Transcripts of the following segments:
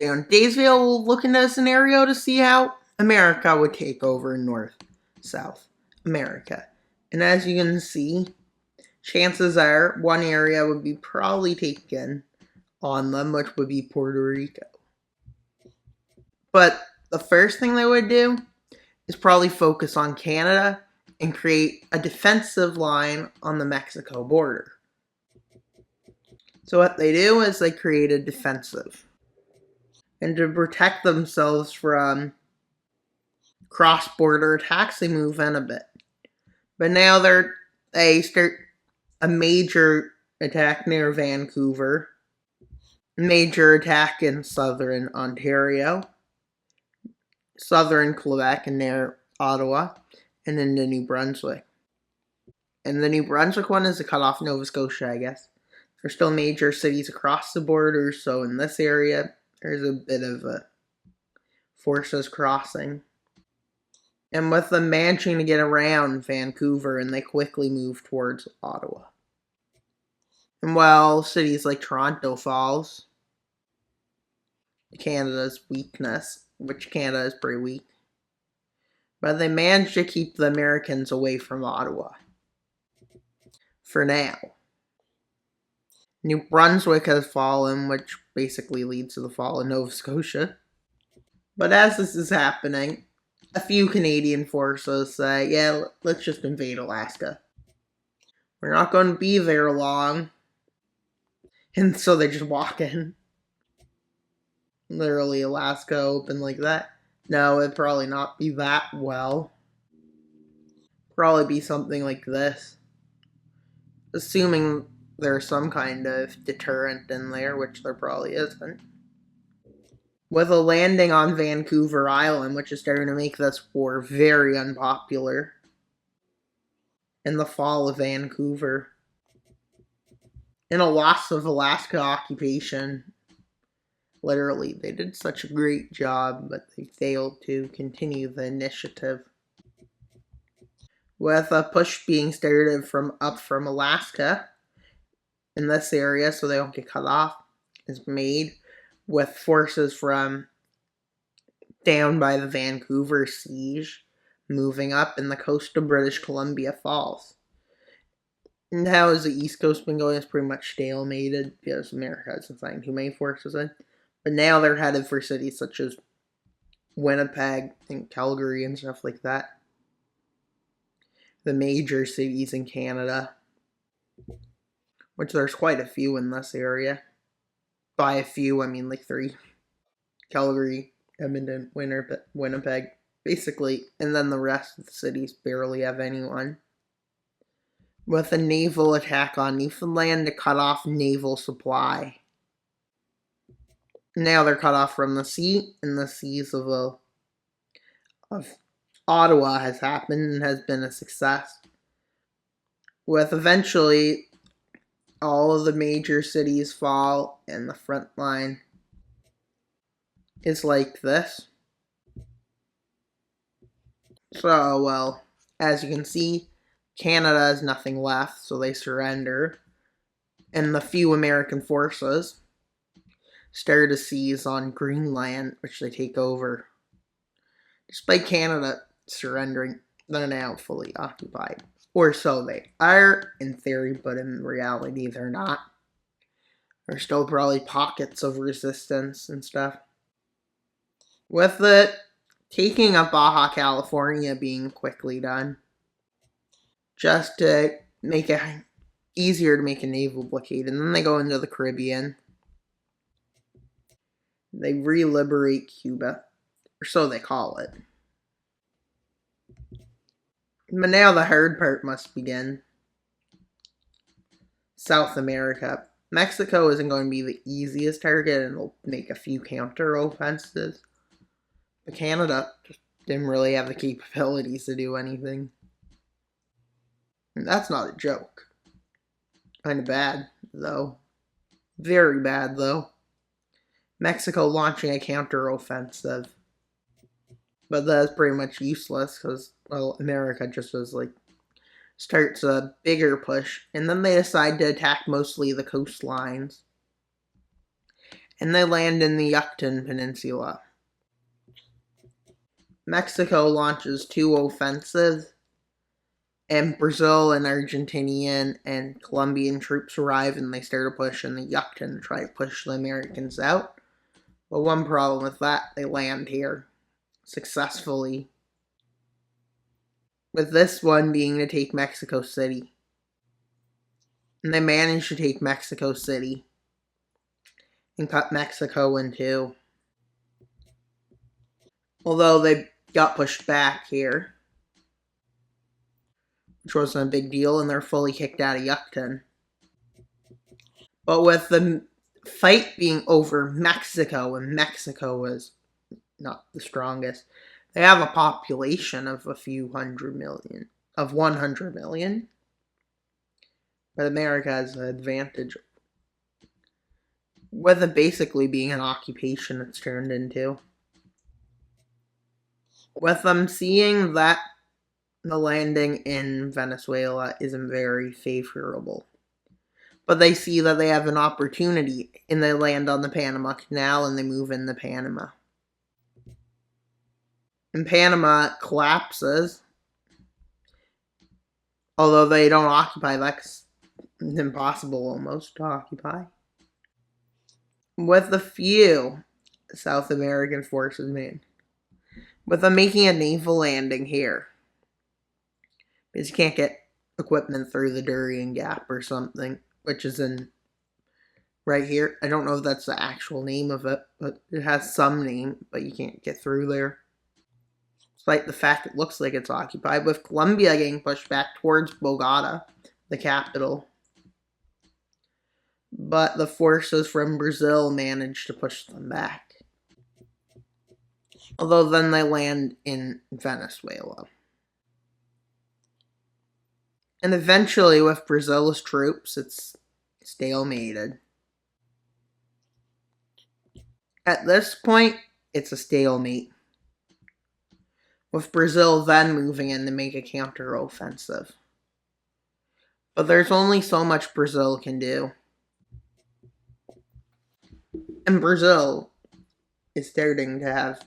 And Daysville will look into a scenario to see how America would take over North, South America. And as you can see, chances are one area would be probably taken on them, which would be Puerto Rico. But the first thing they would do is probably focus on Canada and create a defensive line on the Mexico border. So what they do is they create a defensive. And to protect themselves from cross-border attacks, they move in a bit. But now they start a major attack near Vancouver, major attack in southern Ontario, southern Quebec and near Ottawa, and into New Brunswick. And the New Brunswick one is to cut off Nova Scotia, I guess. There's still major cities across the border, so in this area, there's a bit of forces crossing. And with them managing to get around Vancouver, and they quickly move towards Ottawa. And while cities like Toronto falls, Canada's weakness, which Canada is pretty weak, but they managed to keep the Americans away from Ottawa. For now. New Brunswick has fallen, which basically leads to the fall of Nova Scotia. But as this is happening, a few Canadian forces say, yeah, let's just invade Alaska. We're not going to be there long. And so they just walk in. Literally Alaska open like that. No, it'd probably not be that well. Probably be something like this. Assuming there's some kind of deterrent in there, which there probably isn't. With a landing on Vancouver Island, which is starting to make this war very unpopular. And the fall of Vancouver. And a loss of Alaska occupation. Literally, they did such a great job, but they failed to continue the initiative. With a push being started from Alaska in this area so they don't get cut off, is made with forces from down by the Vancouver siege moving up and the coast of British Columbia falls. And how has the East Coast been going? It's pretty much stalemated because America hasn't signed too many forces in. But now they're headed for cities such as Winnipeg and Calgary and stuff like that. The major cities in Canada, which there's quite a few in this area. By a few, I mean like 3. Calgary, Edmonton, Winnipeg, basically, and then the rest of the cities barely have anyone. With a naval attack on Newfoundland to cut off naval supply. Now they're cut off from the sea, and the seas of Ottawa has happened and has been a success. With eventually all of the major cities fall, and the front line is like this. So, well, as you can see, Canada has nothing left, so they surrender. And the few American forces start to seize on Greenland, which they take over. Despite Canada surrendering, they're now fully occupied. Or so they are, in theory, but in reality, they're not. There's still probably pockets of resistance and stuff. With the taking of Baja California being quickly done, just to make it easier to make a naval blockade, and then they go into the Caribbean. They re-liberate Cuba, or so they call it. But now the hard part must begin. South America. Mexico isn't going to be the easiest target, and it'll make a few counter-offensives. But Canada just didn't really have the capabilities to do anything. And that's not a joke. Kind of bad, though. Very bad, though. Mexico launching a counter-offensive. But that's pretty much useless, because, well, America just was like, starts a bigger push, and then they decide to attack mostly the coastlines. and they land in the Yucatan Peninsula. Mexico launches 2 offensives, and Brazil and Argentinian and Colombian troops arrive, and they start to push in the Yucatan to try to push the Americans out. But one problem with that, they land here successfully, with this one being to take Mexico City. And they manage to take Mexico City and cut Mexico in two. Although they got pushed back here, which wasn't a big deal, and they're fully kicked out of Yucatan. But with the fight being over Mexico, and Mexico is not the strongest, they have a population of a few hundred million, of 100 million. But America has an advantage, with it basically being an occupation it's turned into. With them seeing that the landing in Venezuela isn't very favorable, but they see that they have an opportunity, and they land on the Panama Canal, and they move into Panama. And Panama collapses, although they don't occupy. That's impossible almost to occupy. With a few South American forces made, with them making a naval landing here, because you can't get equipment through the Darien Gap or something, which is in right here. I don't know if that's the actual name of it, but it has some name, but you can't get through there. Despite the fact it looks like it's occupied, with Colombia getting pushed back towards Bogota, the capital. But the forces from Brazil managed to push them back. Although then they land in Venezuela. And eventually, with Brazil's troops, it's stalemated. At this point, it's a stalemate, with Brazil then moving in to make a counteroffensive. But there's only so much Brazil can do. And Brazil is starting to have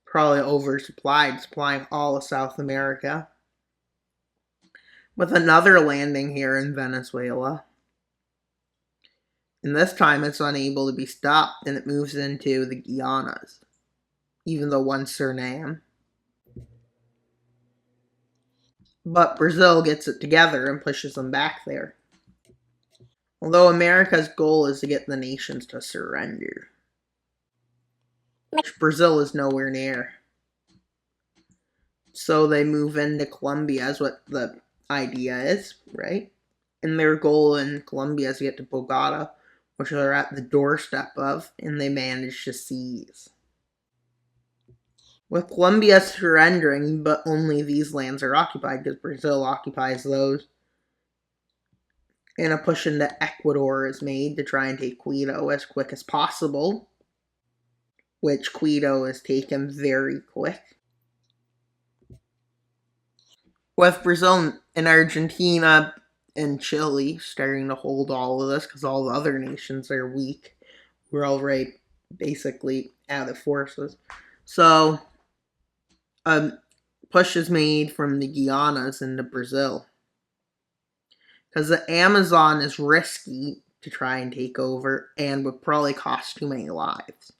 probably oversupplied, supplying all of South America, with another landing here in Venezuela. And this time it's unable to be stopped, and it moves into the Guianas, even though one's Suriname. But Brazil gets it together and pushes them back there. Although America's goal is to get the nations to surrender, which Brazil is nowhere near. So they move into Colombia, is what the idea is, right? And their goal in Colombia is to get to Bogota, which they're at the doorstep of, and they manage to seize. With Colombia surrendering, but only these lands are occupied because Brazil occupies those. And a push into Ecuador is made to try and take Quito as quick as possible, which Quito is taken very quick. With Brazil and Argentina and Chile starting to hold all of this because all the other nations are weak. We're already basically out of forces. So, push is made from the Guianas into Brazil, because the Amazon is risky to try and take over and would probably cost too many lives.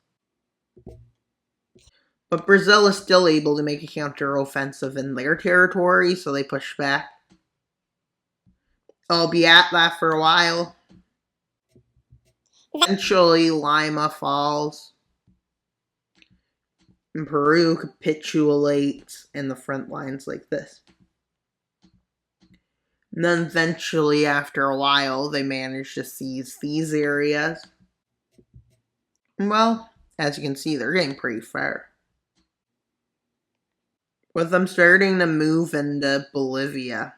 But Brazil is still able to make a counteroffensive in their territory, so they push back. I'll be at that for a while. Eventually, Lima falls, and Peru capitulates, and the front lines like this. And then eventually, after a while, they manage to seize these areas. Well, as you can see, they're getting pretty far, with them starting to move into Bolivia,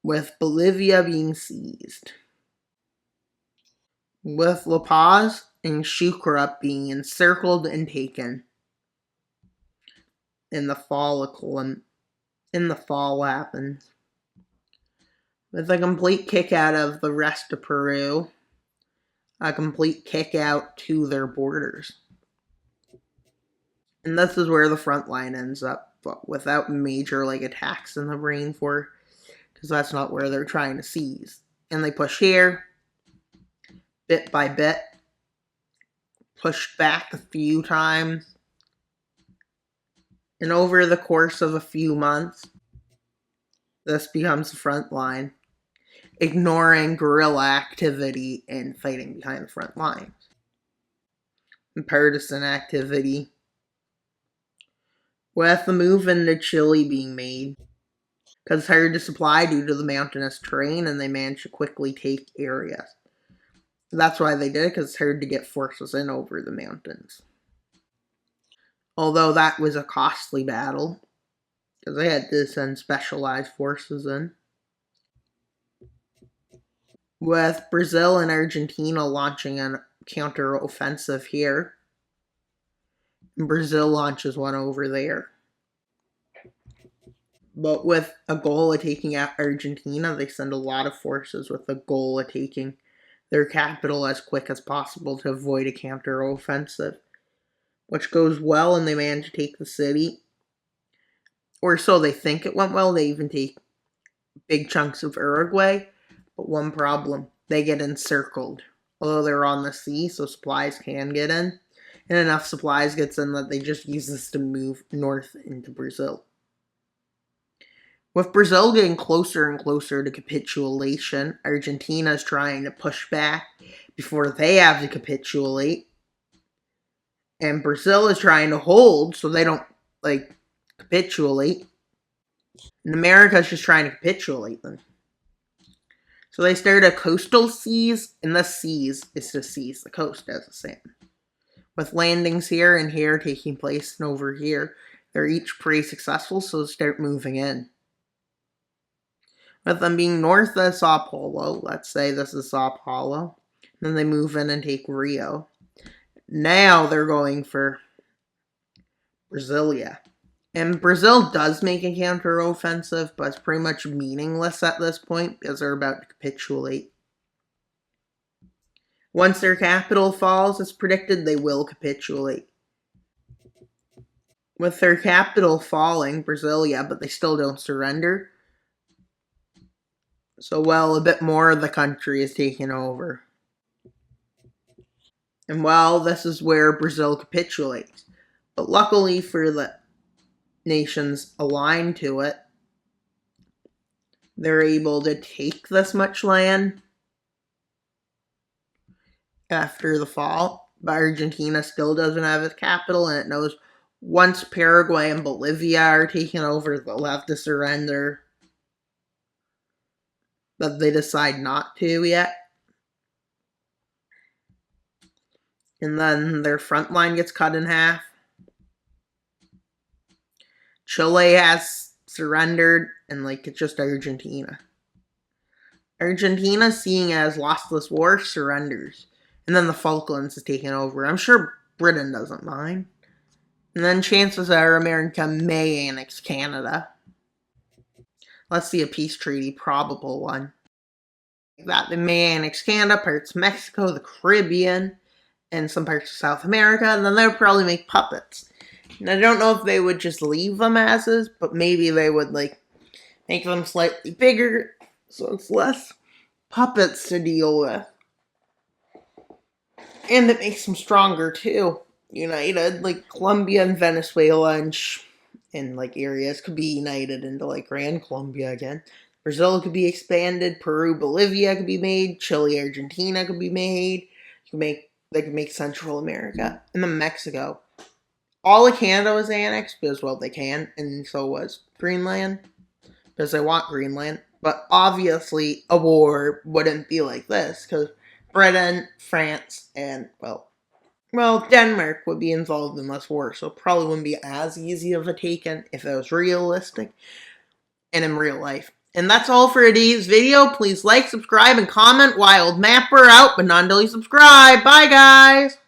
with Bolivia being seized, with La Paz and Sucre being encircled and taken. In the fall happens, with a complete kick out of the rest of Peru. a complete kick out to their borders. And this is where the front line ends up, but without major attacks in the rainforest, because that's not where they're trying to seize. And they push here, bit by bit, pushed back a few times, and over the course of a few months, this becomes the front line, ignoring guerrilla activity and fighting behind the front lines. And partisan activity, with the move into Chile being made, because it's hard to supply due to the mountainous terrain, and they managed to quickly take areas. That's why they did it, because it's hard to get forces in over the mountains. Although that was a costly battle, because they had to send specialized forces in. With Brazil and Argentina launching a counter-offensive here, Brazil launches one over there. But with a goal of taking out Argentina, they send a lot of forces with the goal of taking their capital as quick as possible to avoid a counter-offensive, which goes well, and they manage to take the city. Or so they think it went well. They even take big chunks of Uruguay. But one problem, they get encircled. Although they're on the sea, so supplies can get in. And enough supplies gets in that they just use this to move north into Brazil. With Brazil getting closer and closer to capitulation, Argentina is trying to push back before they have to capitulate. And Brazil is trying to hold so they don't, capitulate. And America is just trying to capitulate them. So they start a coastal siege, and the siege is to seize the coast as a same. With landings here and here taking place and over here, they're each pretty successful, so they start moving in. With them being north of Sao Paulo, let's say this is Sao Paulo, then they move in and take Rio. Now they're going for Brasilia. And Brazil does make a counter-offensive, but it's pretty much meaningless at this point because they're about to capitulate. Once their capital falls, it's predicted they will capitulate. With their capital falling, Brasilia, but they still don't surrender. So, a bit more of the country is taken over. And, this is where Brazil capitulates. But luckily for the nations aligned to it, they're able to take this much land after the fall. But Argentina still doesn't have its capital, and it knows once Paraguay and Bolivia are taken over, they'll have to surrender. But they decide not to yet. And then their front line gets cut in half. Chile has surrendered, and it's just Argentina. Argentina, seeing as lost this war, surrenders. And then the Falklands is taken over. I'm sure Britain doesn't mind. And then chances are America may annex Canada. Let's see a peace treaty, probable one. That they may annex Canada, parts of Mexico, the Caribbean, and some parts of South America, and then they would probably make puppets. And I don't know if they would just leave them as is, but maybe they would make them slightly bigger, so it's less puppets to deal with. And it makes them stronger too. United, Colombia and Venezuela and areas could be united into Grand Colombia again. Brazil could be expanded. Peru, Bolivia could be made. Chile, Argentina could be made. They could make Central America. And then Mexico. All of Canada was annexed because, they can. And so was Greenland. Because they want Greenland. But obviously, a war wouldn't be like this. Because Britain, France, and, Denmark would be involved in this war. So it probably wouldn't be as easy of a taken if it was realistic and in real life. And that's all for today's video. Please like, subscribe, and comment. Wild Mapper out, but not until you subscribe. Bye, guys!